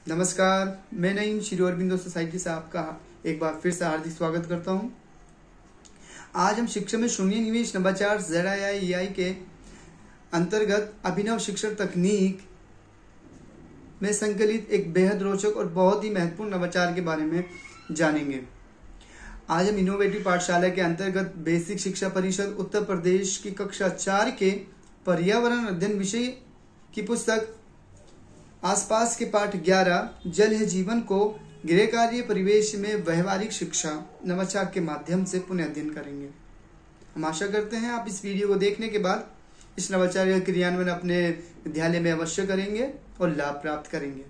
नमस्कार, मैं नईम श्री अरबिंदो सोसाइटी से आपका एक बार फिर से हार्दिक स्वागत करता हूं। आज हम शिक्षा में शून्य निवेश नवाचार ZII के अंतर्गत अभिनव शिक्षण तकनीक में संकलित एक बेहद रोचक और बहुत ही महत्वपूर्ण नवाचार के बारे में जानेंगे। आज हम इनोवेटिव पाठशाला के अंतर्गत बेसिक शिक्षा परिषद उत्तर प्रदेश की कक्षा 4 के पर्यावरण अध्ययन विषय की पुस्तक आसपास के पाठ 11 जल है जीवन को गृह कार्य परिवेश में व्यवहारिक शिक्षा नवाचार के माध्यम से पुनः अध्ययन करेंगे। हम आशा करते हैं आप इस वीडियो को देखने के बाद इस नवाचार का क्रियान्वयन अपने विद्यालय में अवश्य करेंगे और लाभ प्राप्त करेंगे।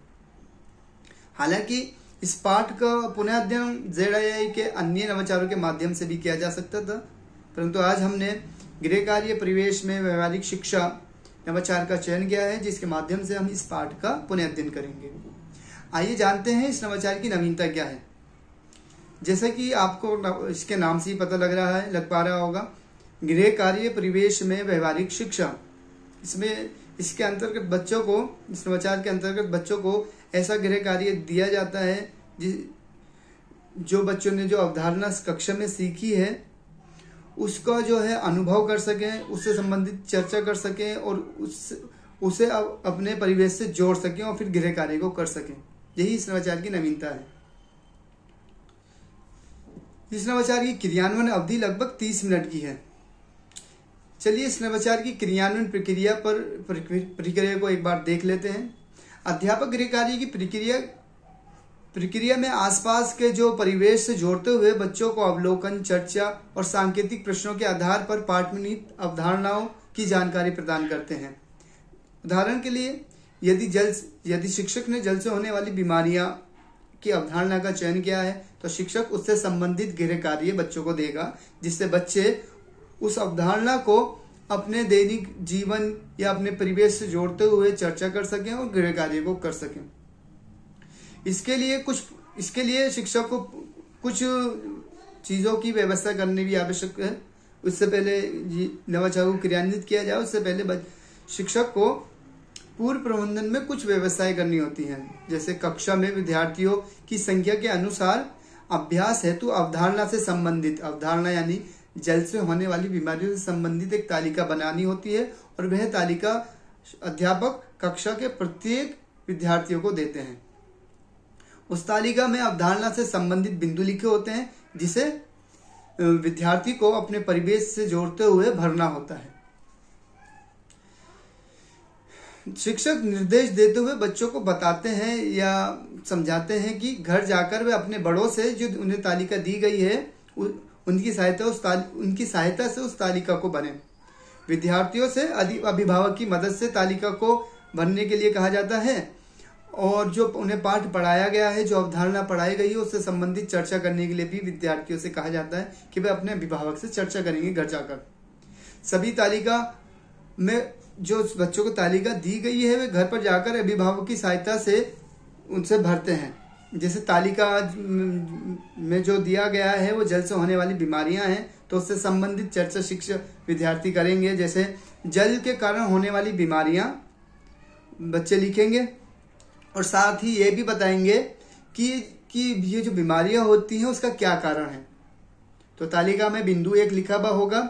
हालांकि इस पाठ का पुनः अध्ययन ZII के अन्य नवाचारों के माध्यम से भी किया जा सकता था, परंतु आज हमने गृह कार्य परिवेश में व्यवहारिक शिक्षा नवाचार का चयन किया है, जिसके माध्यम से हम इस पाठ का पुनः अध्ययन करेंगे। आइए जानते हैं इस नवाचार की नवीनता क्या है। जैसा कि आपको इसके नाम से ही पता लग पा रहा होगा, गृह कार्य परिवेश में व्यवहारिक शिक्षा। इसके अंतर्गत बच्चों को, इस नवाचार के अंतर्गत बच्चों को ऐसा गृह कार्य दिया जाता है जो बच्चों ने जो अवधारणा कक्षा में सीखी है उसका जो है अनुभव कर सकें, उससे संबंधित चर्चा कर सकें और उसे अपने परिवेश से जोड़ सकें और फिर गृह कार्य को कर सकें। यही इस नवाचार की नवीनता है। इस नवाचार की क्रियान्वयन अवधि लगभग 30 मिनट की है। चलिए इस नवाचार की क्रियान्वयन प्रक्रिया को एक बार देख लेते हैं। अध्यापक गृह कार्य की प्रक्रिया में आसपास के जो परिवेश से जोड़ते हुए बच्चों को अवलोकन, चर्चा और सांकेतिक प्रश्नों के आधार पर पाठ में निहित अवधारणाओं की जानकारी प्रदान करते हैं। उदाहरण के लिए यदि शिक्षक ने जल से होने वाली बीमारियां की अवधारणा का चयन किया है तो शिक्षक उससे संबंधित गृह कार्य बच्चों को देगा, जिससे बच्चे उस अवधारणा को अपने दैनिक जीवन या अपने परिवेश से जोड़ते हुए चर्चा कर सकें और गृह कार्य को कर सकें। इसके लिए शिक्षक को कुछ चीजों की व्यवस्था करनी भी आवश्यक है। उससे पहले नवाचार को क्रियान्वित किया जाए उससे पहले शिक्षक को पूर्व प्रबंधन में कुछ व्यवस्थाएं करनी होती हैं। जैसे कक्षा में विद्यार्थियों की संख्या के अनुसार अभ्यास हेतु अवधारणा से संबंधित, अवधारणा यानी जल से होने वाली बीमारियों से संबंधित एक तालिका बनानी होती है और वह तालिका अध्यापक कक्षा के प्रत्येक विद्यार्थियों को देते हैं। उस तालिका में अवधारणा से संबंधित बिंदु लिखे होते हैं जिसे विद्यार्थी को अपने परिवेश से जोड़ते हुए भरना होता है। शिक्षक निर्देश देते हुए बच्चों को बताते हैं या समझाते हैं कि घर जाकर वे अपने बड़ों से जो उन्हें तालिका दी गई है उनकी सहायता से उस तालिका को भरें। विद्यार्थियों से अभिभावक की मदद से तालिका को भरने के लिए कहा जाता है और जो उन्हें पाठ पढ़ाया गया है, जो अवधारणा पढ़ाई गई है उससे संबंधित चर्चा करने के लिए भी विद्यार्थियों से कहा जाता है कि वे अपने अभिभावक से चर्चा करेंगे घर जाकर। सभी तालिका में जो बच्चों को तालिका दी गई है वे घर पर जाकर अभिभावक की सहायता से उनसे भरते हैं। जैसे तालिका में जो दिया गया है वो जल से होने वाली बीमारियां हैं तो उससे संबंधित चर्चा शिक्षक विद्यार्थी करेंगे। जैसे जल के कारण होने वाली बीमारियां बच्चे लिखेंगे और साथ ही ये भी बताएंगे कि ये जो बीमारियां होती हैं उसका क्या कारण है। तो तालिका में बिंदु 1 लिखा हुआ होगा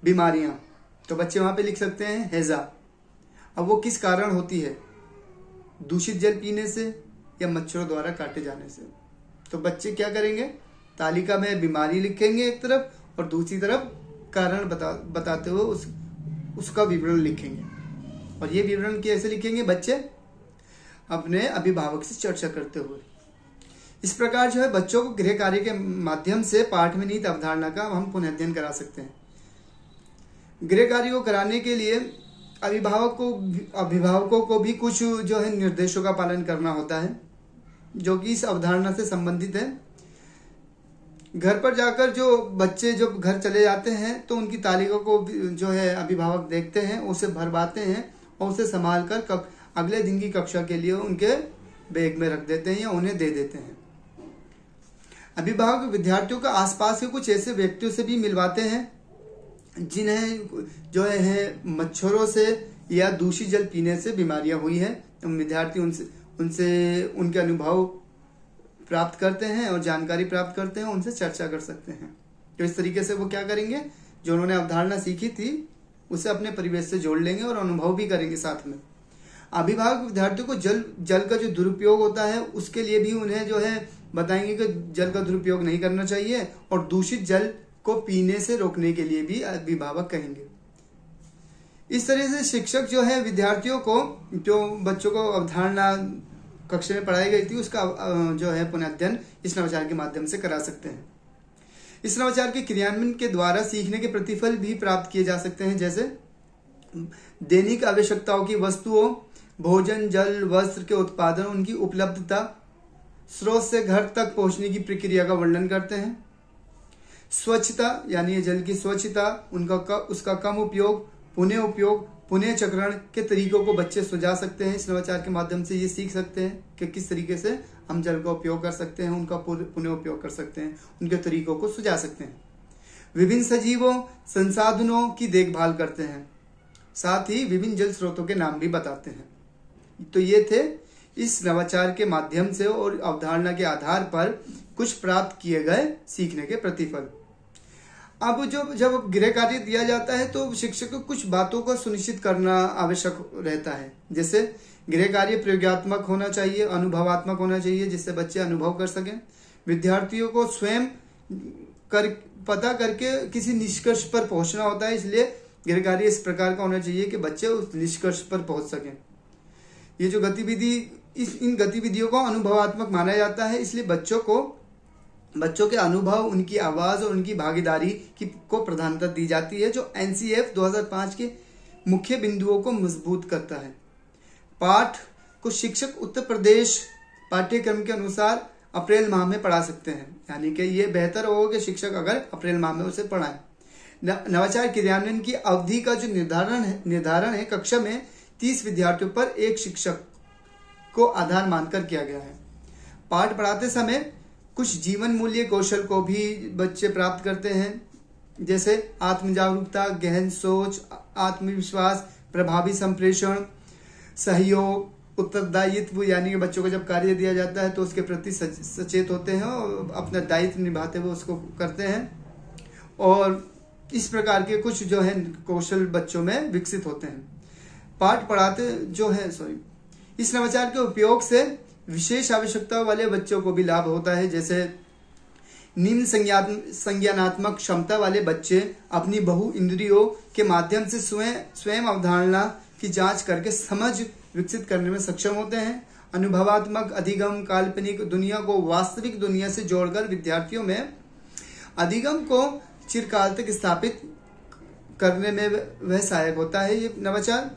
बीमारियां, तो बच्चे वहां पे लिख सकते हैं हैजा। अब वो किस कारण होती है, दूषित जल पीने से या मच्छरों द्वारा काटे जाने से। तो बच्चे क्या करेंगे, तालिका में बीमारी लिखेंगे एक तरफ और दूसरी तरफ कारण बताते हुए उसका विवरण लिखेंगे। और ये विवरण कैसे लिखेंगे, बच्चे अपने अभिभावक से चर्चा करते हुए। इस प्रकार जो है बच्चों को गृह कार्य के माध्यम से पाठ में निहित अवधारणा का हम पुनः अध्ययन करा सकते हैं। गृह कार्य को कराने के लिए अभिभावकों को भी कुछ जो है निर्देशों का पालन करना होता है जो कि इस अवधारणा से संबंधित है। घर पर जाकर जो बच्चे जब घर चले जाते हैं तो उनकी तालिका को जो है अभिभावक देखते हैं, उसे भरवाते हैं और उसे संभाल कर अगले दिन की कक्षा के लिए उनके बैग में रख देते हैं या उन्हें दे देते हैं। अभिभावक विद्यार्थियों को आसपास के कुछ ऐसे व्यक्तियों से भी मिलवाते हैं जिन्हें जो है मच्छरों से या दूषित जल पीने से बीमारियां हुई है। तो विद्यार्थी उनसे उनके अनुभव प्राप्त करते हैं और जानकारी प्राप्त करते हैं, उनसे चर्चा कर सकते हैं। तो इस तरीके से वो क्या करेंगे, जो उन्होंने अवधारणा सीखी थी उसे अपने परिवेश से जोड़ लेंगे और अनुभव भी करेंगे साथ में। अभिभावक विद्यार्थियों को जल का जो दुरुपयोग होता है उसके लिए भी उन्हें जो है बताएंगे कि जल का दुरुपयोग नहीं करना चाहिए, और दूषित जल को पीने से रोकने के लिए भी अभिभावक कहेंगे। इस तरह से शिक्षक जो है विद्यार्थियों को, जो बच्चों को अवधारणा कक्षा में पढ़ाई गई थी उसका जो है पुनःअध्ययन इस नवाचार के माध्यम से करा सकते हैं। इस नवाचार के क्रियान्वयन के द्वारा सीखने के प्रतिफल भी प्राप्त किए जा सकते हैं, जैसे दैनिक आवश्यकताओं की वस्तुओं, भोजन, जल, वस्त्र के उत्पादन, उनकी उपलब्धता, स्रोत से घर तक पहुंचने की प्रक्रिया का वर्णन करते हैं। स्वच्छता यानी जल की स्वच्छता, उसका कम उपयोग, पुनः चक्रण के तरीकों को बच्चे सुझा सकते हैं। इस नवाचार के माध्यम से ये सीख सकते हैं कि किस तरीके से हम जल का उपयोग कर सकते हैं, उनका पुनः उपयोग कर सकते हैं, उनके तरीकों को सुझा सकते हैं। विभिन्न सजीवों संसाधनों की देखभाल करते हैं, साथ ही विभिन्न जल स्रोतों के नाम भी बताते हैं। तो ये थे इस नवाचार के माध्यम से और अवधारणा के आधार पर कुछ प्राप्त किए गए सीखने के प्रतिफल। अब जब गृह कार्य दिया जाता है तो शिक्षक को कुछ बातों का सुनिश्चित करना आवश्यक रहता है, जैसे गृह कार्य प्रयोगात्मक होना चाहिए, अनुभवात्मक होना चाहिए, जिससे बच्चे अनुभव कर सकें। विद्यार्थियों को स्वयं पता करके किसी निष्कर्ष पर पहुंचना होता है, इसलिए गृह कार्य इस प्रकार का होना चाहिए कि बच्चे उस निष्कर्ष पर पहुंच सकें। ये जो इन गतिविधियों को अनुभवात्मक माना जाता है, इसलिए बच्चों के अनुभव, उनकी आवाज और उनकी भागीदारी को प्रधानता दी जाती है, जो एनसीएफ 2005 के मुख्य बिंदुओं को मजबूत करता है। पाठ को शिक्षक उत्तर प्रदेश पाठ्यक्रम के अनुसार अप्रैल माह में पढ़ा सकते हैं, यानी कि ये बेहतर होगा कि शिक्षक अगर अप्रैल माह में उसे पढ़ाएं। नवाचार क्रियान्वयन की अवधि का जो निर्धारण है कक्षा में 30 विद्यार्थियों पर एक शिक्षक को आधार मानकर किया गया है। पाठ पढ़ाते समय कुछ जीवन मूल्य कौशल को भी बच्चे प्राप्त करते हैं, जैसे आत्म जागरूकता, गहन सोच, आत्मविश्वास, प्रभावी संप्रेषण, सहयोग, उत्तरदायित्व, यानी कि बच्चों को जब कार्य दिया जाता है तो उसके प्रति सचेत होते हैं और अपना दायित्व निभाते हुए उसको करते हैं, और इस प्रकार के कुछ जो है कौशल बच्चों में विकसित होते हैं। पाठ पढ़ाते इस नवाचार के उपयोग से विशेष आवश्यकताओं वाले बच्चों को भी लाभ होता है, जैसे निम्न संज्ञानात्मक क्षमता वाले बच्चे अपनी बहु इंद्रियों के माध्यम से स्वयं अवधारणा की जांच करके समझ विकसित करने में सक्षम होते हैं। अनुभवात्मक अधिगम काल्पनिक दुनिया को वास्तविक दुनिया से जोड़कर विद्यार्थियों में अधिगम को चिरकाल तक स्थापित करने में वह सहायक होता है। ये नवाचार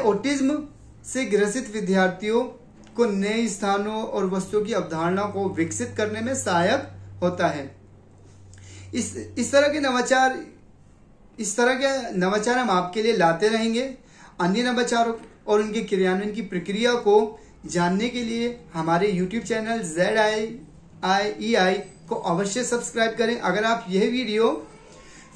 ऑटिज्म से ग्रसित विद्यार्थियों को नए स्थानों और वस्तुओं की अवधारणा को विकसित करने में सहायक होता है। इस तरह के नवाचार हम आपके लिए लाते रहेंगे। अन्य नवाचारों और उनके क्रियान्वयन की प्रक्रिया को जानने के लिए हमारे YouTube चैनल ZIIEI को अवश्य सब्सक्राइब करें। अगर आप यह वीडियो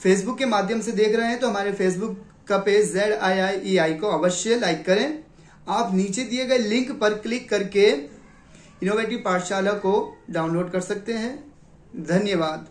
फेसबुक के माध्यम से देख रहे हैं तो हमारे फेसबुक का पेज ZIIEI को अवश्य लाइक करें। आप नीचे दिए गए लिंक पर क्लिक करके इनोवेटिव पाठशाला को डाउनलोड कर सकते हैं। धन्यवाद।